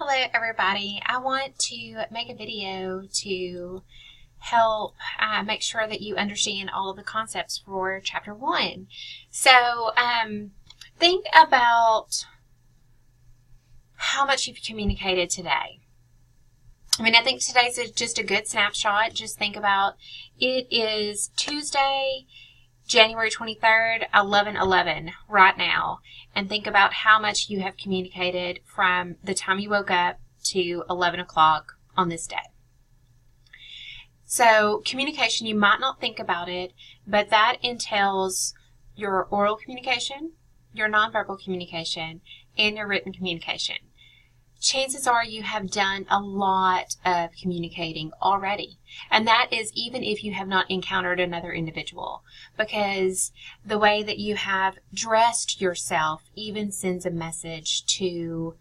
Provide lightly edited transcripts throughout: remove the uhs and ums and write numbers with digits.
Hello everybody. I want to make a video to help make sure that you understand all of the concepts for chapter 1. So think about how much you've communicated today. I think today's just a good snapshot. Just think about it is Tuesday, January 23rd, 11:11 right now, and think about how much you have communicated from the time you woke up to 11 o'clock on this day. So communication, you might not think about it, but that entails your oral communication, your nonverbal communication, and your written communication. Chances are you have done a lot of communicating already. And that is even if you have not encountered another individual, because the way that you have dressed yourself even sends a message to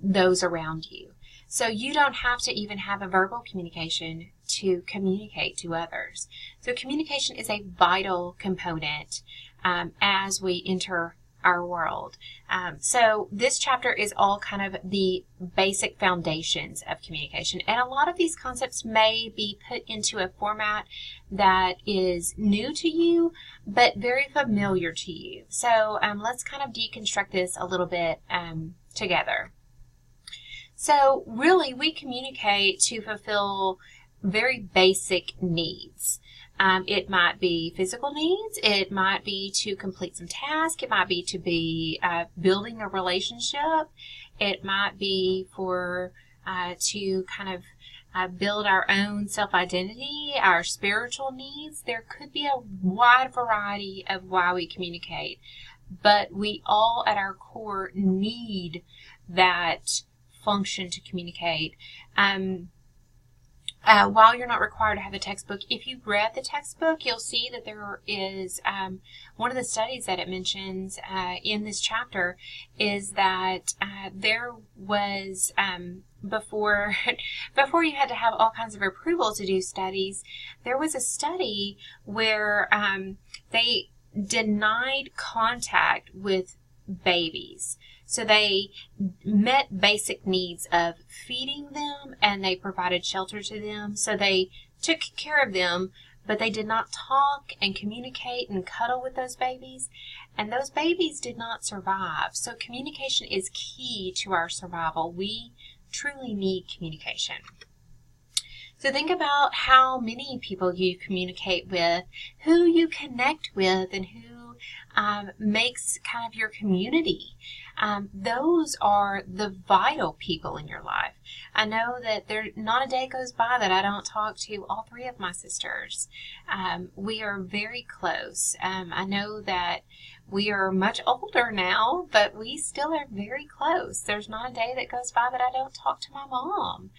those around you. So you don't have to even have a verbal communication to communicate to others. So communication is a vital component as we enter our world. So this chapter is all kind of the basic foundations of communication, and a lot of these concepts may be put into a format that is new to you but very familiar to you. So let's kind of deconstruct this a little bit together. So really we communicate to fulfill very basic needs. It might be physical needs, it might be to complete some task, it might be to be building a relationship, it might be for to kind of build our own self-identity, our spiritual needs. There could be a wide variety of why we communicate, but we all at our core need that function to communicate. While you're not required to have the textbook, if you read the textbook, you'll see that there is one of the studies that it mentions in this chapter is that there was before you had to have all kinds of approval to do studies, there was a study where they denied contact with babies. So they met basic needs of feeding them and they provided shelter to them. So they took care of them, but they did not talk and communicate and cuddle with those babies. And those babies did not survive. So communication is key to our survival. We truly need communication. So think about how many people you communicate with, who you connect with, and who makes kind of your community. Those are the vital people in your life. I know that there's not a day goes by that I don't talk to all 3 of my sisters. We are very close. I know that we are much older now, but we still are very close. There's not a day that goes by that I don't talk to my mom.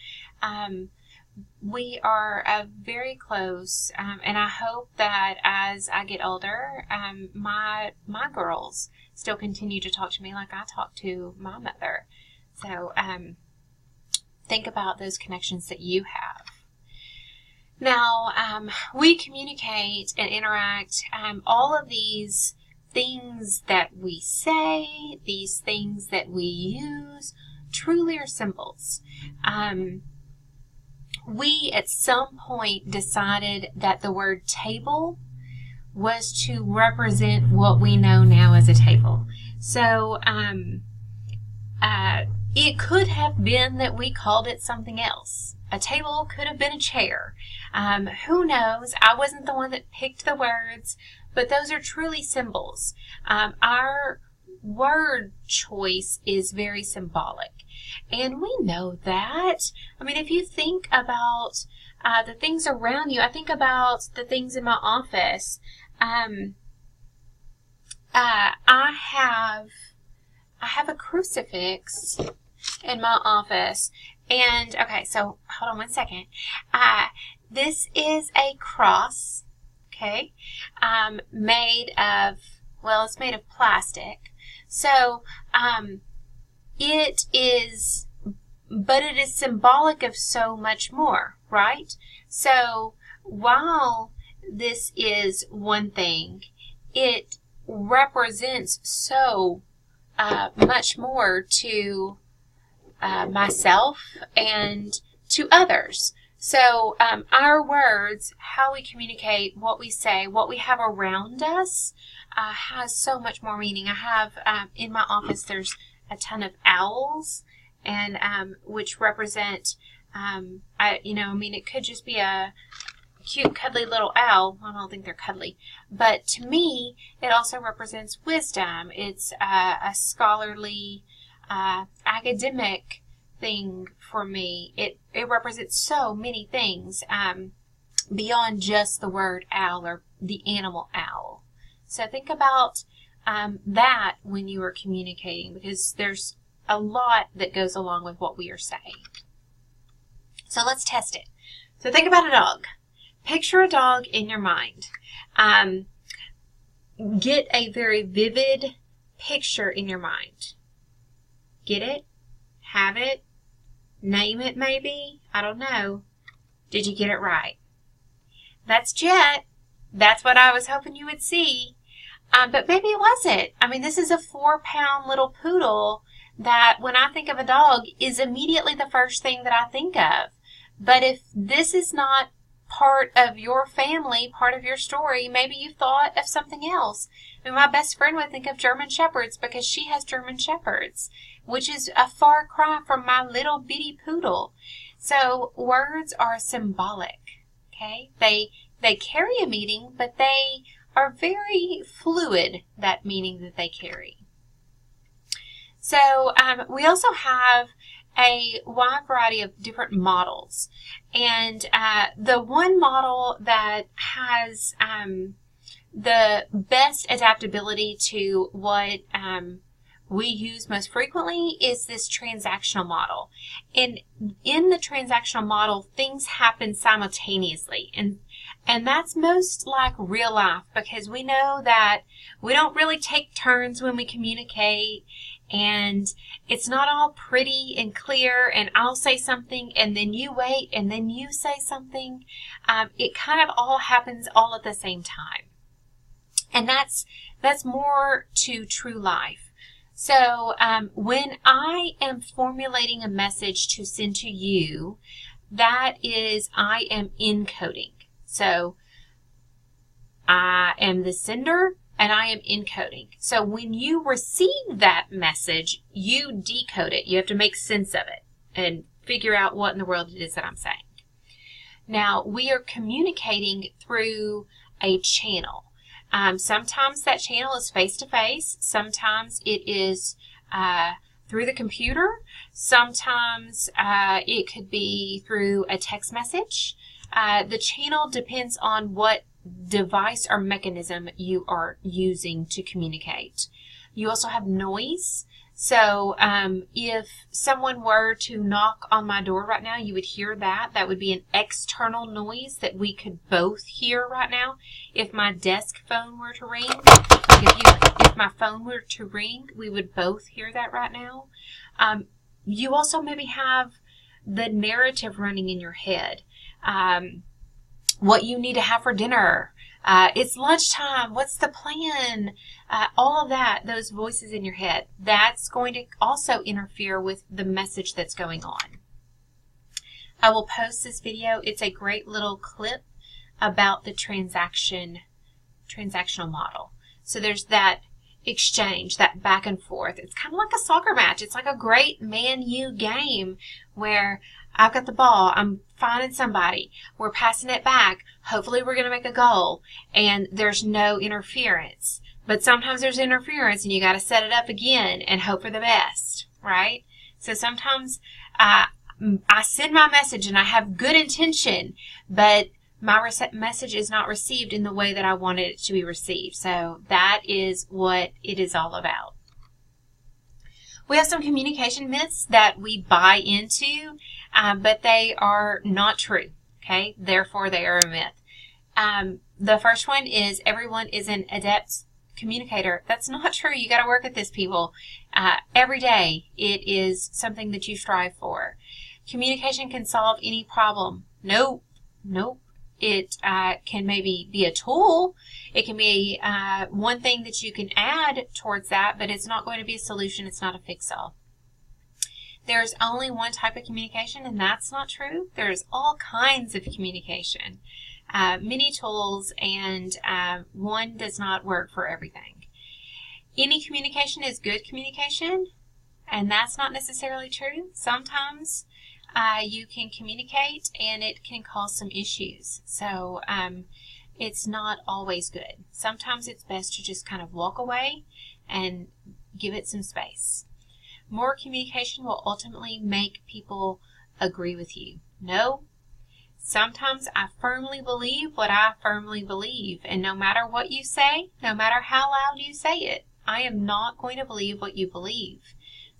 We are very close, and I hope that as I get older, my girls still continue to talk to me like I talk to my mother. So think about those connections that you have. Now, we communicate and interact. All of these things that we say, these things that we use, truly are symbols. We at some point decided that the word table was to represent what we know now as a table. So it could have been that we called it something else. A table could have been a chair. Who knows? I wasn't the one that picked the words, but those are truly symbols. Our word choice is very symbolic. And we know that. If you think about the things around you, I think about the things in my office. I have a crucifix in my office. And, okay, so hold on one second. This is a cross, okay, made of, well, it's made of plastic. So, it is symbolic of so much more, right? So while this is one thing, it represents so much more to myself and to others. So our words, how we communicate, what we say, what we have around us has so much more meaning. I have in my office, there's a ton of owls, and which represent, it could just be a cute, cuddly little owl. I don't think they're cuddly. But to me, it also represents wisdom. It's a scholarly, academic thing for me. It represents so many things beyond just the word owl or the animal owl. So think about that when you are communicating, because there's a lot that goes along with what we are saying. So let's test it. So think about a dog. Picture a dog in your mind. Get a very vivid picture in your mind. Get it? Have it? Name it maybe? I don't know. Did you get it right? That's Jet. That's what I was hoping you would see. But maybe it wasn't. I mean, this is a 4-pound little poodle that when I think of a dog is immediately the first thing that I think of. But if this is not part of your family, part of your story, maybe you thought of something else. I mean, my best friend would think of German Shepherds because she has German Shepherds, which is a far cry from my little bitty poodle. So words are symbolic, okay? They carry a meaning, but they are very fluid, that meaning that they carry. So we also have a wide variety of different models. And the one model that has the best adaptability to what we use most frequently is this transactional model. And in the transactional model, things happen simultaneously. And that's most like real life, because we know that we don't really take turns when we communicate, and it's not all pretty and clear, and I'll say something and then you wait and then you say something. It kind of all happens all at the same time. And that's more to true life. So when I am formulating a message to send to you, that is, I am encoding. So I am the sender and I am encoding. So when you receive that message, you decode it. You have to make sense of it and figure out what in the world it is that I'm saying. Now, we are communicating through a channel. Sometimes that channel is face-to-face. Sometimes it is through the computer. Sometimes it could be through a text message. The channel depends on what device or mechanism you are using to communicate. You also have noise. So if someone were to knock on my door right now, you would hear that. That would be an external noise that we could both hear right now. If my desk phone were to ring, if my phone were to ring, we would both hear that right now. You also maybe have the narrative running in your head. What you need to have for dinner. It's lunchtime. What's the plan? All of that, those voices in your head, that's going to also interfere with the message that's going on. I will post this video. It's a great little clip about the transactional model. So there's that exchange, that back and forth. It's kind of like a soccer match. It's like a great man-you game where I've got the ball, I'm finding somebody, we're passing it back, hopefully we're going to make a goal, and there's no interference. But sometimes there's interference and you got to set it up again and hope for the best, right? So sometimes I send my message and I have good intention, but my message is not received in the way that I wanted it to be received. So that is what it is all about. We have some communication myths that we buy into, but they are not true, okay? Therefore, they are a myth. The first one is everyone is an adept communicator. That's not true. You got to work at this, people. Every day, it is something that you strive for. Communication can solve any problem. Nope. It can maybe be a tool. It can be one thing that you can add towards that, but it's not going to be a solution. It's not a fix-all. there's only one type of communication, and that's not true. There's all kinds of communication, many tools, and one does not work for everything. Any communication is good communication, and that's not necessarily true. Sometimes you can communicate and it can cause some issues. So it's not always good. Sometimes it's best to just kind of walk away and give it some space. More communication will ultimately make people agree with you. No, sometimes I firmly believe what I firmly believe, and no matter what you say, no matter how loud you say it, I am not going to believe what you believe.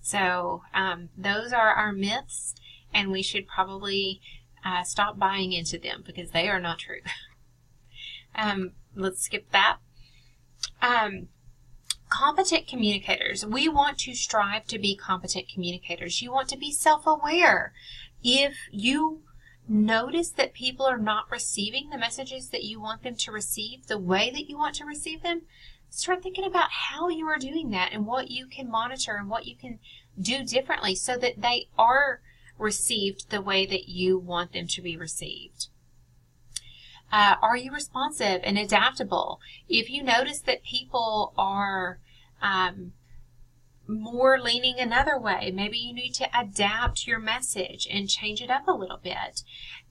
So those are our myths, and we should probably stop buying into them because they are not true. Let's skip that. Competent communicators. We want to strive to be competent communicators. You want to be self-aware. If you notice that people are not receiving the messages that you want them to receive the way that you want to receive them, start thinking about how you are doing that and what you can monitor and what you can do differently so that they are received the way that you want them to be received. Are you responsive and adaptable? If you notice that people are more leaning another way, maybe you need to adapt your message and change it up a little bit.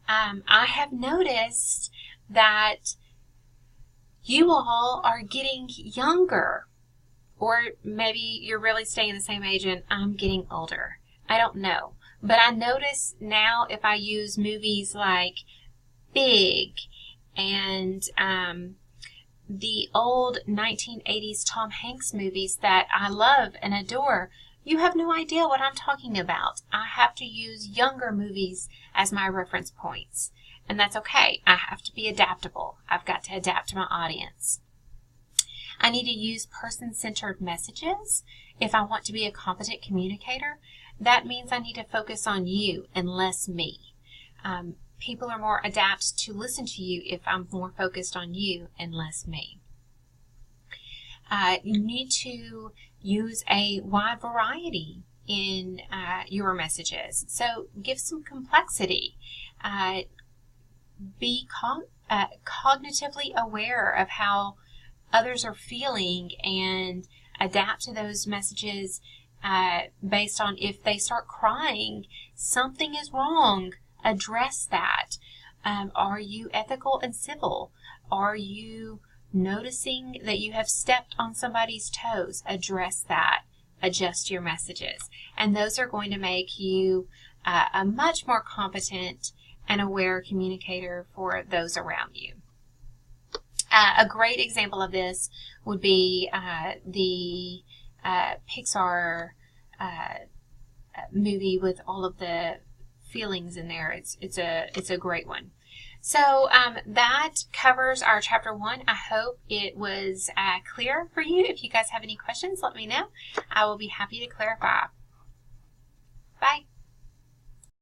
I have noticed that you all are getting younger, or maybe you're really staying the same age and I'm getting older. I don't know. But I notice now if I use movies like Big and the old 1980s Tom Hanks movies that I love and adore, you have no idea what I'm talking about. I have to use younger movies as my reference points. And that's okay. I have to be adaptable. I've got to adapt to my audience. I need to use person-centered messages if I want to be a competent communicator. That means I need to focus on you and less me. People are more apt to listen to you if I'm more focused on you and less me. You need to use a wide variety in your messages. So give some complexity. Be cognitively aware of how others are feeling and adapt to those messages based on if they start crying, something is wrong. Address that. Are you ethical and civil? Are you noticing that you have stepped on somebody's toes? Address that. Adjust your messages. And those are going to make you a much more competent and aware communicator for those around you. A great example of this would be the Pixar movie with all of the feelings in there. It's a great one. So that covers our chapter 1. I hope it was clear for you. If you guys have any questions, let me know. I will be happy to clarify. Bye.